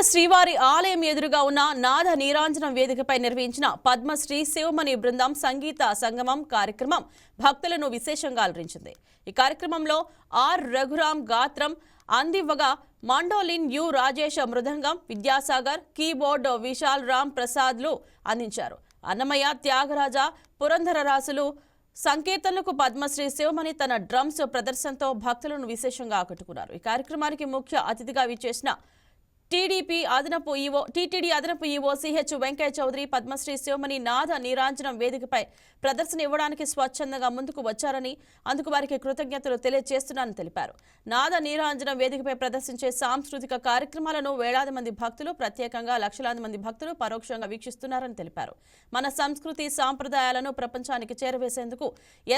శ్రీవారి ఆలయం ఎదురుగా ఉన్న నాద నీరాంజనం వేదికపై నిర్వహించిన పద్మశ్రీ శివమణి బృందం సంగీత సంగమం కార్యక్రమం భక్తులను విశేషంగా అలరించింది. ఈ కార్యక్రమంలో ఆర్ రఘురాం గాత్రం అందివ్వగా మండోలిన్ యు రాజేష్ మృదంగం, విద్యాసాగర్ కీబోర్డ్ విశాల్ రామ్ ప్రసాద్లు అందించారు. అన్నమయ్య, త్యాగరాజ, పురంధరరాసులు సంకీర్తనలకు పద్మశ్రీ శివమణి తన డ్రమ్స్ ప్రదర్శనతో భక్తులను విశేషంగా ఆకట్టుకున్నారు. ఈ కార్యక్రమానికి ముఖ్య అతిథిగా విచ్చేసిన టీటీడీ అదనపు ఈవో సిహెచ్ వెంకయ్య చౌదరి పద్మశ్రీ శివమణి నాద నీరాంజనం వేదికపై ప్రదర్శన ఇవ్వడానికి స్వచ్ఛందంగా ముందుకు వచ్చారని, అందుకు వారికి కృతజ్ఞతలు తెలియజేస్తున్నారని తెలిపారు. నాద నీరాంజనం వేదికపై ప్రదర్శించే సాంస్కృతిక కార్యక్రమాలను వేలాది మంది భక్తులు, ప్రత్యేకంగా లక్షలాది మంది భక్తులు పరోక్షంగా వీక్షిస్తున్నారని తెలిపారు. మన సంస్కృతి సాంప్రదాయాలను ప్రపంచానికి చేరవేసేందుకు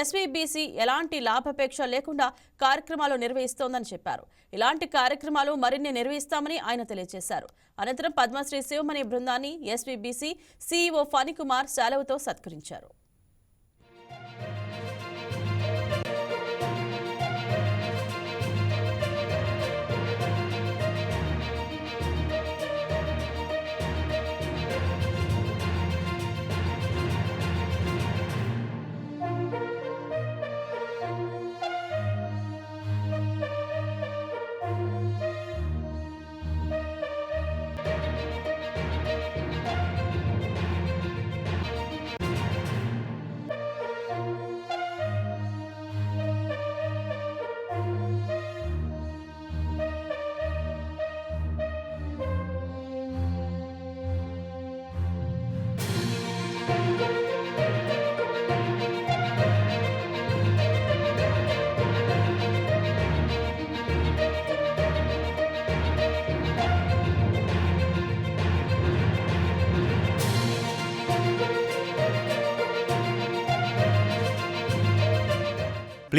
ఎస్వీబీసీ ఎలాంటి లాభాపేక్ష లేకుండా కార్యక్రమాలు నిర్వహిస్తోందని చెప్పారు. ఇలాంటి కార్యక్రమాలు మరిన్ని నిర్వహిస్తామని ఆయన తెలియజేశారు. అనంతరం పద్మశ్రీ శివమణి బృందాన్ని ఎస్వీబీసీ సీఈఓ ఫణికుమార్ శాలువతో సత్కరించారు.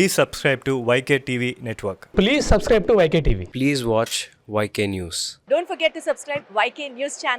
Please subscribe to YK TV Network. Please subscribe to YK TV. Please watch YK News. Don't forget to subscribe YK News channel.